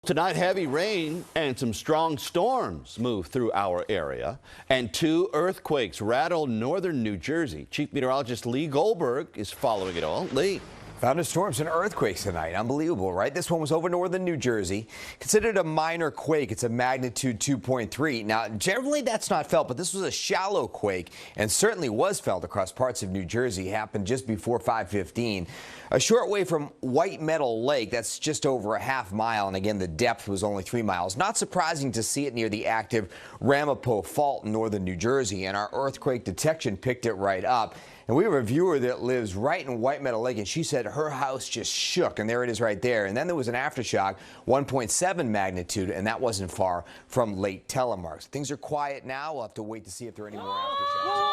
Tonight, heavy rain and some strong storms move through our area, and 2 earthquakes rattle northern New Jersey. Chief Meteorologist Lee Goldberg is following it all. Lee. Thunderstorms and earthquakes tonight. Unbelievable, right? This one was over northern New Jersey. Considered a minor quake. It's a magnitude 2.3. Now, generally that's not felt, but this was a shallow quake and certainly was felt across parts of New Jersey. Happened just before 5:15. A short way from White Meadow Lake. That's just over a half mile. And again, the depth was only 3 miles. Not surprising to see it near the active Ramapo Fault in northern New Jersey. And our earthquake detection picked it right up. And we have a viewer that lives right in White Meadow Lake, and she said her house just shook, and there it is right there. And then there was an aftershock, 1.7 magnitude, and that wasn't far from Lake Telemark. So things are quiet now. We'll have to wait to see if there are any more aftershocks.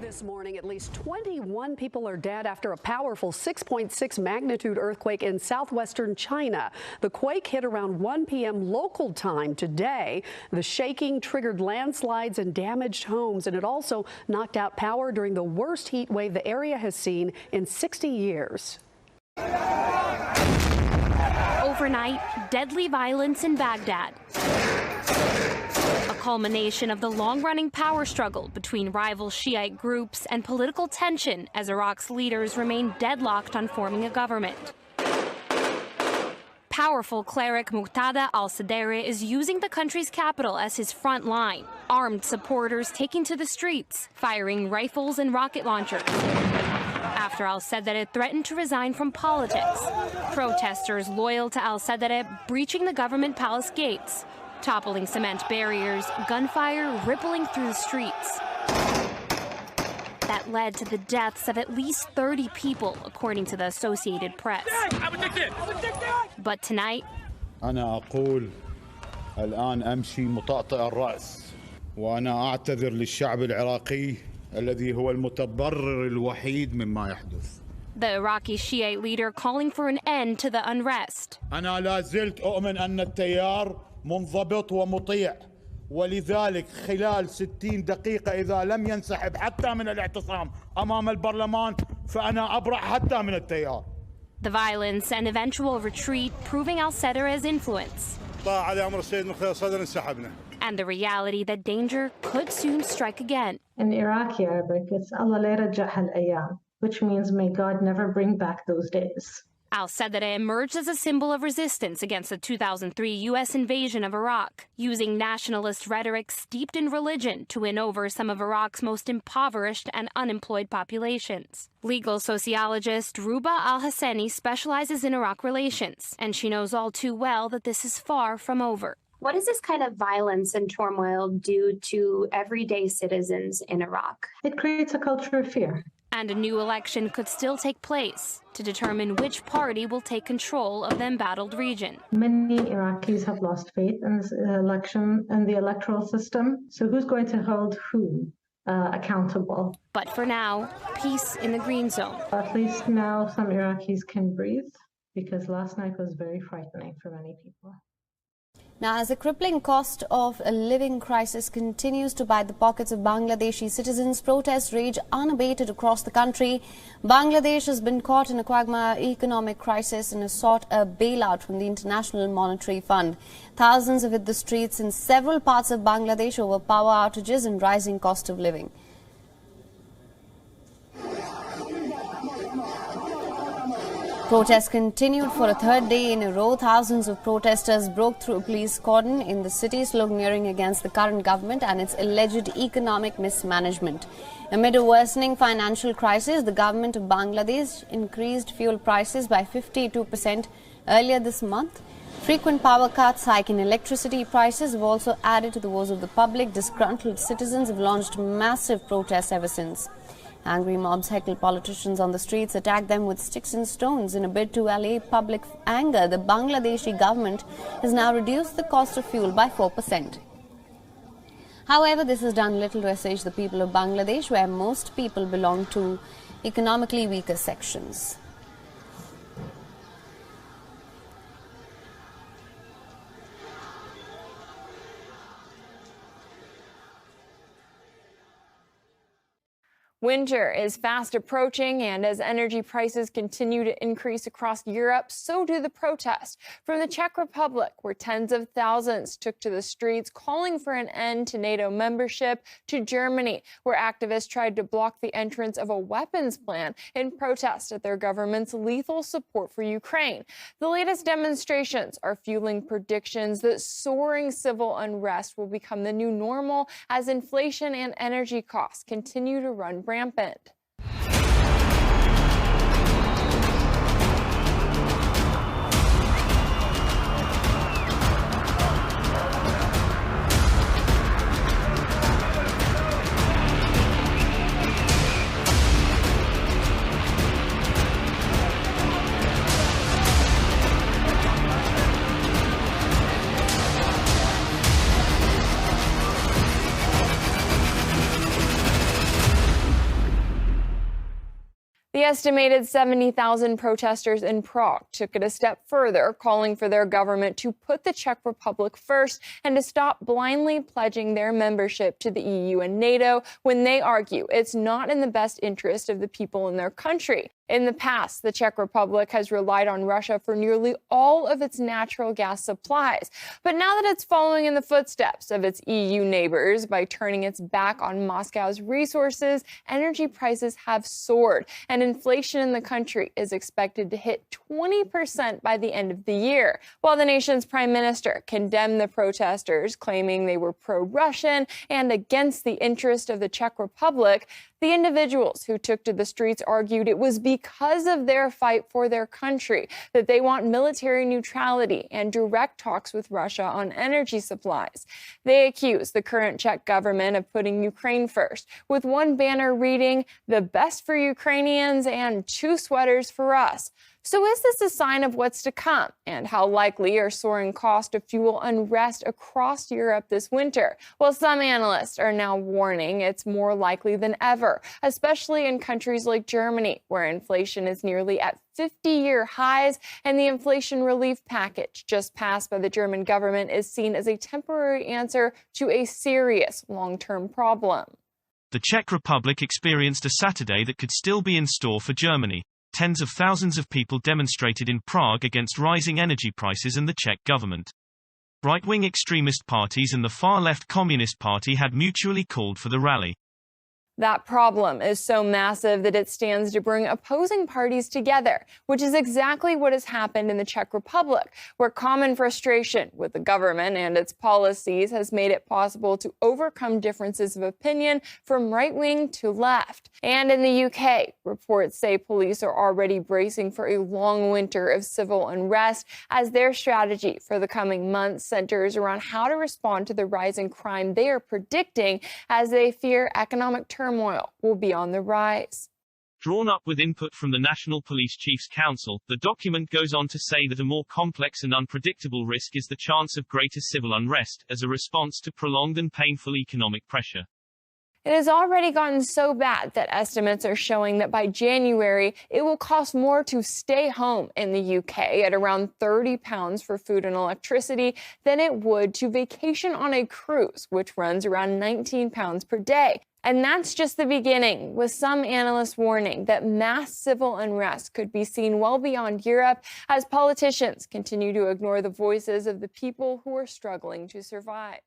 This morning, at least 21 people are dead after a powerful 6.6 magnitude earthquake in southwestern China. The quake hit around 1 p.m. local time today. The shaking triggered landslides and damaged homes, and it also knocked out power during the worst heat wave the area has seen in 60 years. Overnight, deadly violence in Baghdad. A culmination of the long-running power struggle between rival Shiite groups and political tension as Iraq's leaders remain deadlocked on forming a government. Powerful cleric Muqtada al-Sadr is using the country's capital as his front line, armed supporters taking to the streets, firing rifles and rocket launchers. After al-Sadr threatened to resign from politics, protesters loyal to al-Sadr breaching the government palace gates, toppling cement barriers, gunfire rippling through the streets. That led to the deaths of at least 30 people, according to the Associated Press. But tonight, أنا أقول الآن أمشي مطأطئ الرأس وأنا أعتذر للشعب العراقي الذي هو المتضرر الوحيد مما يحدث. The Iraqi Shiite leader calling for an end to the unrest. أنا لا زلت أؤمن أن التيار منضبط ومطيع ولذلك خلال 60 دقيقة إذا لم ينسحب حتى من الاعتصام أمام البرلمان فأنا أبرأ حتى من التيار. The violence and eventual retreat proving al-Sadr's influence. And the reality that danger could soon strike again. In Iraqi Arabic, it's Allah la yarja'ha al-ayyam, which means may God never bring back those days. Al-Sadr emerged as a symbol of resistance against the 2003 U.S. invasion of Iraq, using nationalist rhetoric steeped in religion to win over some of Iraq's most impoverished and unemployed populations. Legal sociologist Ruba Al-Hassani specializes in Iraq relations, and she knows all too well that this is far from over. What does this kind of violence and turmoil do to everyday citizens in Iraq? It creates a culture of fear. And a new election could still take place to determine which party will take control of the embattled region. Many Iraqis have lost faith in this election and the electoral system. So who's going to hold who accountable? But for now, peace in the green zone. At least now some Iraqis can breathe, because last night was very frightening for many people. Now, as the crippling cost of a living crisis continues to bite the pockets of Bangladeshi citizens, protests rage unabated across the country. Bangladesh has been caught in a quagmire economic crisis and has sought a bailout from the International Monetary Fund. Thousands have hit the streets in several parts of Bangladesh over power outages and rising cost of living. Protests continued for a third day in a row. Thousands of protesters broke through a police cordon in the city, sloganeering against the current government and its alleged economic mismanagement. Amid a worsening financial crisis, the government of Bangladesh increased fuel prices by 52% Earlier this month, frequent power cuts, hike in electricity prices have also added to the woes of the public. Disgruntled citizens have launched massive protests ever since. Angry mobs heckle politicians on the streets, attack them with sticks and stones. In a bid to allay public anger, the Bangladeshi government has now reduced the cost of fuel by 4%. However, this has done little to assuage the people of Bangladesh, where most people belong to economically weaker sections. Winter is fast approaching, and as energy prices continue to increase across Europe, so do the protests. From the Czech Republic, where tens of thousands took to the streets calling for an end to NATO membership, to Germany, where activists tried to block the entrance of a weapons plant in protest at their government's lethal support for Ukraine. The latest demonstrations are fueling predictions that soaring civil unrest will become the new normal as inflation and energy costs continue to run rampant. The estimated 70,000 protesters in Prague took it a step further, calling for their government to put the Czech Republic first and to stop blindly pledging their membership to the EU and NATO when they argue it's not in the best interest of the people in their country. In the past, the Czech Republic has relied on Russia for nearly all of its natural gas supplies. But now that it's following in the footsteps of its EU neighbors by turning its back on Moscow's resources, energy prices have soared, and inflation in the country is expected to hit 20% by the end of the year. While the nation's prime minister condemned the protesters, claiming they were pro-Russian and against the interest of the Czech Republic, the individuals who took to the streets argued it was because of their fight for their country that they want military neutrality and direct talks with Russia on energy supplies. They accused the current Czech government of putting Ukraine first, with one banner reading, "The best for Ukrainians and 2 sweaters for us." So is this a sign of what's to come? And how likely are soaring costs to fuel unrest across Europe this winter? Well, some analysts are now warning it's more likely than ever, especially in countries like Germany, where inflation is nearly at 50-year highs, and the inflation relief package just passed by the German government is seen as a temporary answer to a serious long-term problem. The Czech Republic experienced a Saturday that could still be in store for Germany. Tens of thousands of people demonstrated in Prague against rising energy prices and the Czech government. Right-wing extremist parties and the far-left Communist Party had mutually called for the rally. That problem is so massive that it stands to bring opposing parties together, which is exactly what has happened in the Czech Republic, where common frustration with the government and its policies has made it possible to overcome differences of opinion from right-wing to left. And in the UK, reports say police are already bracing for a long winter of civil unrest as their strategy for the coming months centers around how to respond to the rising crime they are predicting as they fear economic turmoil will be on the rise. Drawn up with input from the National Police Chiefs Council, the document goes on to say that a more complex and unpredictable risk is the chance of greater civil unrest as a response to prolonged and painful economic pressure. It has already gotten so bad that estimates are showing that by January, it will cost more to stay home in the UK at around £30 for food and electricity than it would to vacation on a cruise, which runs around £19 per day. And that's just the beginning, with some analysts warning that mass civil unrest could be seen well beyond Europe as politicians continue to ignore the voices of the people who are struggling to survive.